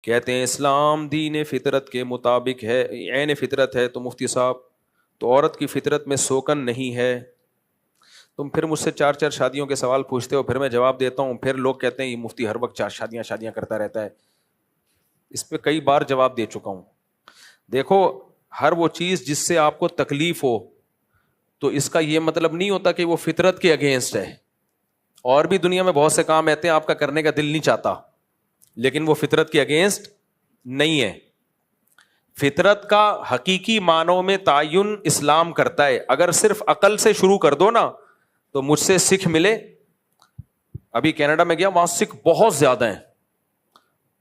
کہتے ہیں اسلام دین فطرت کے مطابق ہے، عین فطرت ہے، تو مفتی صاحب تو عورت کی فطرت میں سوکن نہیں ہے؟ تم پھر مجھ سے 4 شادیوں کے سوال پوچھتے ہو، پھر میں جواب دیتا ہوں، پھر لوگ کہتے ہیں یہ مفتی ہر وقت 4 شادیاں کرتا رہتا ہے۔ اس پہ کئی بار جواب دے چکا ہوں۔ دیکھو، ہر وہ چیز جس سے آپ کو تکلیف ہو تو اس کا یہ مطلب نہیں ہوتا کہ وہ فطرت کے اگینسٹ ہے۔ اور بھی دنیا میں بہت سے کام ایسے ہیں آپ کا کرنے کا دل نہیں چاہتا، لیکن وہ فطرت کے اگینسٹ نہیں ہے۔ فطرت کا حقیقی معنوں میں تعین اسلام کرتا ہے۔ اگر صرف عقل سے شروع کر دو نا، تو مجھ سے سکھ ملے، ابھی کینیڈا میں گیا، وہاں سکھ بہت زیادہ ہیں،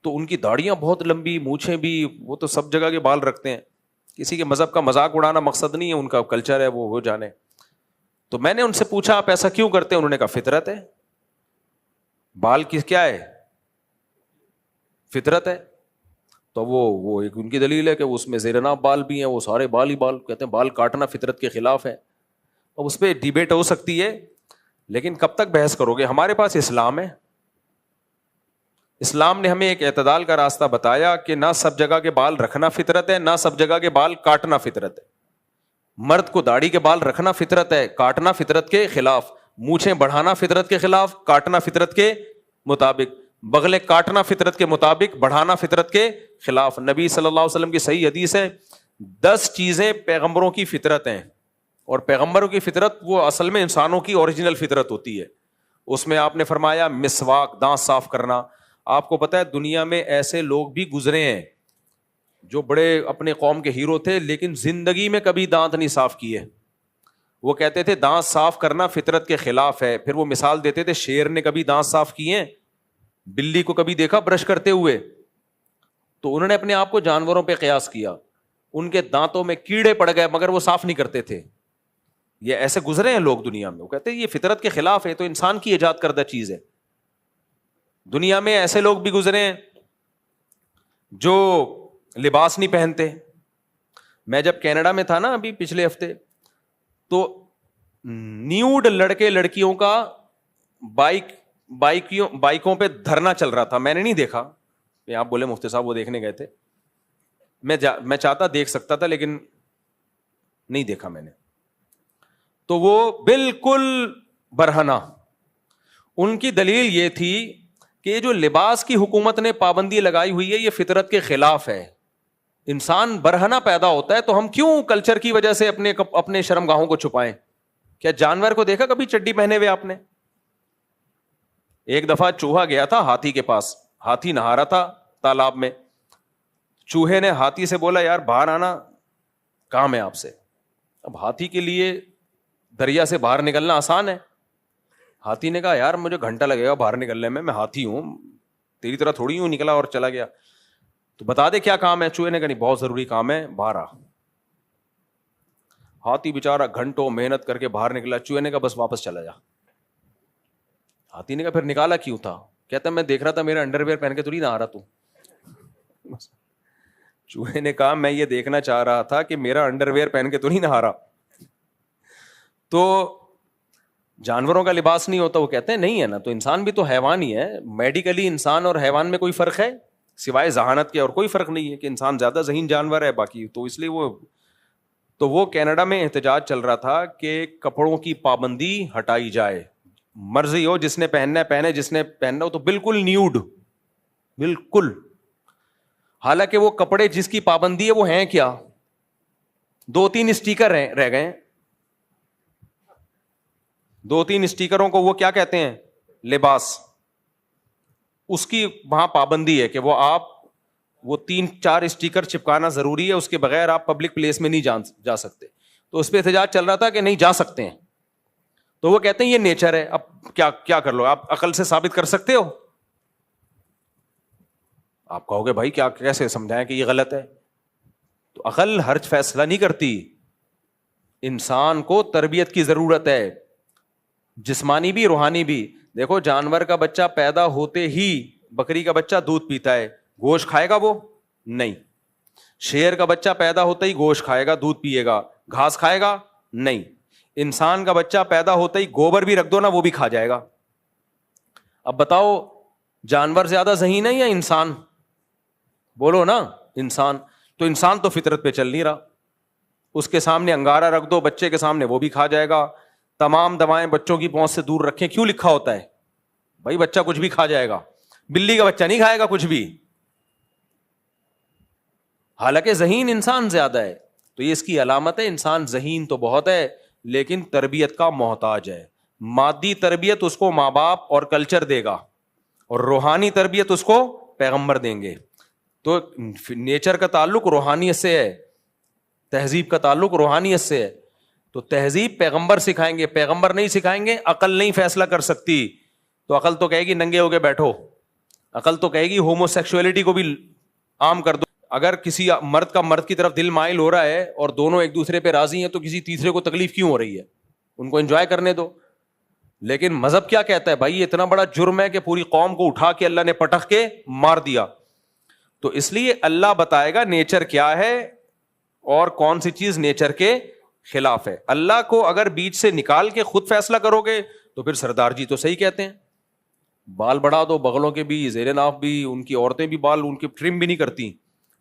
تو ان کی داڑیاں بہت لمبی، مونچھیں بھی، وہ تو سب جگہ کے بال رکھتے ہیں۔ کسی کے مذہب کا مذاق اڑانا مقصد نہیں ہے، ان کا کلچر ہے، وہ جانے۔ تو میں نے ان سے پوچھا آپ ایسا کیوں کرتے ہیں؟ انہوں نے کہا فطرت ہے۔ بال کی کیا ہے؟ فطرت ہے۔ تو وہ ایک ان کی دلیل ہے کہ اس میں زیر ناف بال بھی ہیں، وہ سارے بال ہی بال، کہتے ہیں بال کاٹنا فطرت کے خلاف ہے۔ اب اس پہ ڈیبیٹ ہو سکتی ہے، لیکن کب تک بحث کرو گے؟ ہمارے پاس اسلام ہے، اسلام نے ہمیں ایک اعتدال کا راستہ بتایا کہ نہ سب جگہ کے بال رکھنا فطرت ہے، نہ سب جگہ کے بال کاٹنا فطرت ہے۔ مرد کو داڑھی کے بال رکھنا فطرت ہے، کاٹنا فطرت کے خلاف۔ مونچھیں بڑھانا فطرت کے خلاف، کاٹنا فطرت کے مطابق۔ بغلیں کاٹنا فطرت کے مطابق، بڑھانا فطرت کے خلاف۔ نبی صلی اللہ علیہ وسلم کی صحیح حدیث ہے، 10 چیزیں پیغمبروں کی فطرت ہیں، اور پیغمبروں کی فطرت وہ اصل میں انسانوں کی اوریجنل فطرت ہوتی ہے۔ اس میں آپ نے فرمایا مسواک، دانت صاف کرنا۔ آپ کو پتا ہے دنیا میں ایسے لوگ بھی گزرے ہیں جو بڑے اپنے قوم کے ہیرو تھے، لیکن زندگی میں کبھی دانت نہیں صاف کیے۔ وہ کہتے تھے دانت صاف کرنا فطرت کے خلاف ہے، پھر وہ مثال دیتے تھے شیر نے کبھی دانت صاف کیے؟ بلی کو کبھی دیکھا برش کرتے ہوئے؟ تو انہوں نے اپنے آپ کو جانوروں پہ قیاس کیا، ان کے دانتوں میں کیڑے پڑ گئے مگر وہ صاف نہیں کرتے تھے۔ یہ ایسے گزرے ہیں لوگ دنیا میں، وہ کہتے ہیں یہ فطرت کے خلاف ہے، تو انسان کی ایجاد کردہ چیز ہے۔ دنیا میں ایسے لوگ بھی گزرے ہیں جو لباس نہیں پہنتے۔ میں جب کینیڈا میں تھا نا ابھی پچھلے ہفتے، تو نیوڈ لڑکے لڑکیوں کا بائکوں پہ دھرنا چل رہا تھا۔ میں نے نہیں دیکھا، آپ بولے مفتی صاحب وہ دیکھنے گئے تھے، میں چاہتا دیکھ سکتا تھا لیکن نہیں دیکھا میں نے۔ تو وہ بالکل برہنہ، ان کی دلیل یہ تھی کہ جو لباس کی حکومت نے پابندی لگائی ہوئی ہے یہ فطرت کے خلاف ہے۔ انسان برہنہ پیدا ہوتا ہے تو ہم کیوں کلچر کی وجہ سے اپنے شرمگاہوں کو چھپائیں؟ کیا جانور کو دیکھا کبھی چڈی پہنے ہوئے آپ نے؟ ایک دفعہ چوہا گیا تھا ہاتھی کے پاس، ہاتھی نہا رہا تھا تالاب میں، چوہے نے ہاتھی سے بولا یار باہر آنا، کام ہے آپ سے۔ اب ہاتھی کے لیے دریا سے باہر نکلنا آسان ہے، ہاتھی نے کہا یار مجھے گھنٹہ لگے گا باہر نکلنے میں ہاتھی ہوں، تیری طرح تھوڑی ہوں، نکلا اور چلا گیا۔ تو بتا دے کیا کام ہے؟ چوہے نے کہا نہیں بہت ضروری کام ہے، باہر آ۔ ہاتھی بیچارہ گھنٹوں محنت کر کے باہر نکلا، چوہے نے کہا بس واپس چلا جا۔ ہاتھی نے کہا پھر نکالا کیوں تھا؟ کہتا میں دیکھ رہا تھا میرا انڈر ویئر پہن کے تو نہیں نہ آ رہا تو۔ چوہے نے کہا میں یہ دیکھنا چاہ رہا تھا کہ میرا انڈر ویئر پہن کے تو نہیں نہا رہا۔ تو جانوروں کا لباس نہیں ہوتا، وہ کہتے ہیں نہیں ہے نا، تو انسان بھی تو حیوان ہی ہے۔ میڈیکلی انسان اور حیوان میں کوئی فرق ہے سوائے ذہانت کے؟ اور کوئی فرق نہیں ہے کہ انسان زیادہ ذہین جانور ہے باقی، تو اس لیے وہ کینیڈا میں احتجاج چل رہا تھا کہ کپڑوں کی پابندی ہٹائی جائے، مرضی ہو جس نے پہننا ہے پہنے، جس نے پہننا ہو تو بالکل نیوڈ، بالکل۔ حالانکہ وہ کپڑے جس کی پابندی ہے وہ ہیں کیا؟ 2-3 اسٹیکر رہ گئے، 2-3 اسٹیکروں کو وہ کیا کہتے ہیں؟ لباس۔ اس کی وہاں پابندی ہے کہ وہ 3-4 اسٹیکر چپکانا ضروری ہے، اس کے بغیر آپ پبلک پلیس میں نہیں جا سکتے۔ تو اس پہ احتجاج چل رہا تھا کہ نہیں جا سکتے ہیں، تو وہ کہتے ہیں یہ نیچر ہے، اب کیا کر لو، آپ عقل سے ثابت کر سکتے ہو؟ آپ کہو گے بھائی کیا کیسے سمجھائیں کہ یہ غلط ہے؟ تو عقل ہر فیصلہ نہیں کرتی، انسان کو تربیت کی ضرورت ہے، جسمانی بھی روحانی بھی۔ دیکھو جانور کا بچہ پیدا ہوتے ہی، بکری کا بچہ دودھ پیتا ہے، گوشت کھائے گا وہ نہیں۔ شیر کا بچہ پیدا ہوتا ہی گوشت کھائے گا، دودھ پیے گا، گھاس کھائے گا نہیں۔ انسان کا بچہ پیدا ہوتا ہی گوبر بھی رکھ دو نا وہ بھی کھا جائے گا۔ اب بتاؤ جانور زیادہ ذہین ہے یا انسان؟ بولو نا انسان. تو انسان تو فطرت پہ چل نہیں رہا. اس کے سامنے انگارہ رکھ دو بچے کے سامنے, وہ بھی کھا جائے گا. تمام دوائیں بچوں کی پہنچ سے دور رکھیں. کیوں لکھا ہوتا ہے بھائی بچہ کچھ بھی کھا جائے گا, بلی کا بچہ نہیں کھائے گا کچھ بھی, حالانکہ ذہین انسان زیادہ ہے. تو یہ اس کی علامت ہے, انسان ذہین تو بہت ہے لیکن تربیت کا محتاج ہے. مادی تربیت اس کو ماں باپ اور کلچر دے گا, اور روحانی تربیت اس کو پیغمبر دیں گے. تو نیچر کا تعلق روحانیت سے ہے, تہذیب کا تعلق روحانیت سے ہے. تو تہذیب پیغمبر سکھائیں گے, پیغمبر نہیں سکھائیں گے. عقل نہیں فیصلہ کر سکتی, تو عقل تو کہے گی ننگے ہو کے بیٹھو, عقل تو کہے گی ہومو سیکسولیٹی کو بھی عام کر دو. اگر کسی مرد کا مرد کی طرف دل مائل ہو رہا ہے اور دونوں ایک دوسرے پہ راضی ہیں تو کسی تیسرے کو تکلیف کیوں ہو رہی ہے؟ ان کو انجوائے کرنے دو. لیکن مذہب کیا کہتا ہے؟ بھائی یہ اتنا بڑا جرم ہے کہ پوری قوم کو اٹھا کے اللہ نے پٹخ کے مار دیا. تو اس لیے اللہ بتائے گا نیچر کیا ہے اور کون سی چیز نیچر کے خلاف ہے. اللہ کو اگر بیچ سے نکال کے خود فیصلہ کرو گے تو پھر سردار جی تو صحیح کہتے ہیں, بال بڑھا دو, بغلوں کے بھی, زیر ناف بھی, ان کی عورتیں بھی بال ان کے ٹرم بھی نہیں کرتی.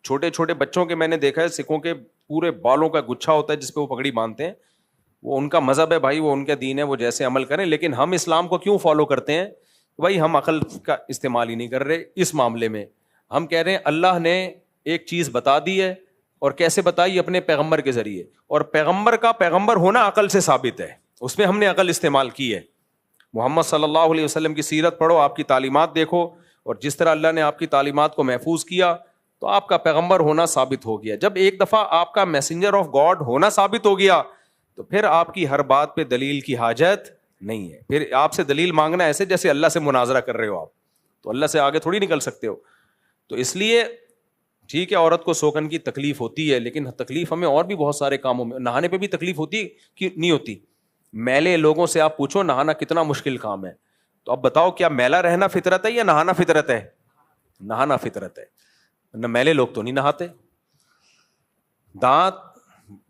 چھوٹے چھوٹے بچوں کے میں نے دیکھا ہے, سکھوں کے پورے بالوں کا گچھا ہوتا ہے جس پہ وہ پگڑی باندھتے ہیں. وہ ان کا مذہب ہے بھائی, وہ ان کا دین ہے, وہ جیسے عمل کریں. لیکن ہم اسلام کو کیوں فالو کرتے ہیں؟ بھائی ہم عقل کا استعمال ہی نہیں کر رہے اس معاملے میں. ہم کہہ رہے ہیں اللہ نے ایک چیز بتا دی ہے, اور کیسے بتائی؟ اپنے پیغمبر کے ذریعے. اور پیغمبر کا پیغمبر ہونا عقل سے ثابت ہے, اس میں ہم نے عقل استعمال کی ہے. محمد صلی اللہ علیہ وسلم کی سیرت پڑھو, آپ کی تعلیمات دیکھو, اور جس طرح اللہ نے آپ کی تعلیمات کو محفوظ کیا تو آپ کا پیغمبر ہونا ثابت ہو گیا. جب ایک دفعہ آپ کا میسنجر آف گاڈ ہونا ثابت ہو گیا تو پھر آپ کی ہر بات پہ دلیل کی حاجت نہیں ہے. پھر آپ سے دلیل مانگنا ایسے جیسے اللہ سے مناظرہ کر رہے ہو آپ, تو اللہ سے آگے تھوڑی نکل سکتے ہو. تو اس لیے ٹھیک ہے عورت کو سوکن کی تکلیف ہوتی ہے, لیکن تکلیف ہمیں اور بھی بہت سارے کاموں میں, نہانے پہ بھی تکلیف ہوتی ہے کہ نہیں ہوتی؟ میلے لوگوں سے آپ پوچھو نہانا کتنا مشکل کام ہے, تو اب بتاؤ کیا میلا رہنا فطرت ہے یا نہانا فطرت ہے؟ نہانا فطرت ہے. نہ میلے لوگ تو نہیں نہاتے. دانت,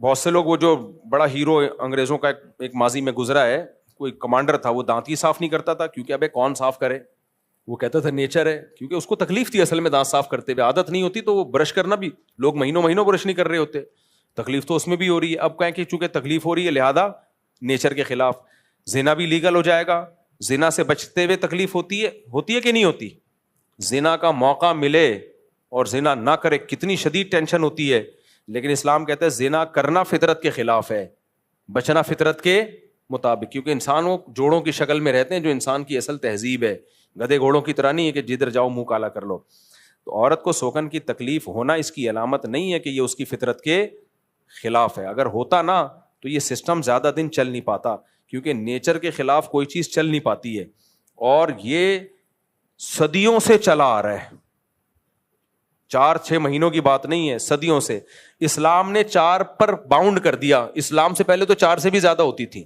بہت سے لوگ, وہ جو بڑا ہیرو انگریزوں کا ایک ماضی میں گزرا ہے, کوئی کمانڈر تھا, وہ دانت ہی صاف نہیں کرتا تھا, کیونکہ ابے کون صاف کرے, وہ کہتا تھا نیچر ہے, کیونکہ اس کو تکلیف تھی اصل میں دانت صاف کرتے ہوئے, عادت نہیں ہوتی. تو وہ برش کرنا بھی, لوگ مہینوں مہینوں برش نہیں کر رہے ہوتے, تکلیف تو اس میں بھی ہو رہی ہے. اب کہیں کہ چونکہ تکلیف ہو رہی ہے لہذا نیچر کے خلاف زنا بھی لیگل ہو جائے گا. زنا سے بچتے ہوئے تکلیف ہوتی ہے کہ نہیں ہوتی؟ زنا کا موقع ملے اور زنا نہ کرے کتنی شدید ٹینشن ہوتی ہے. لیکن اسلام کہتا ہے زنا کرنا فطرت کے خلاف ہے, بچنا فطرت کے مطابق, کیونکہ انسان وہ جوڑوں کی شکل میں رہتے ہیں جو انسان کی اصل تہذیب ہے. گدھے گھوڑوں کی طرح نہیں ہے کہ جدھر جاؤ منہ کالا کر لو. تو عورت کو سوکن کی تکلیف ہونا اس کی علامت نہیں ہے کہ یہ اس کی فطرت کے خلاف ہے. اگر ہوتا نا تو یہ سسٹم زیادہ دن چل نہیں پاتا, کیونکہ نیچر کے خلاف کوئی چیز چل نہیں پاتی ہے, اور یہ صدیوں سے چلا آ رہا ہے. 4-6 مہینوں کی بات نہیں ہے, صدیوں سے. اسلام نے 4 پر باؤنڈ کر دیا. اسلام سے پہلے تو 4 سے بھی زیادہ ہوتی تھی.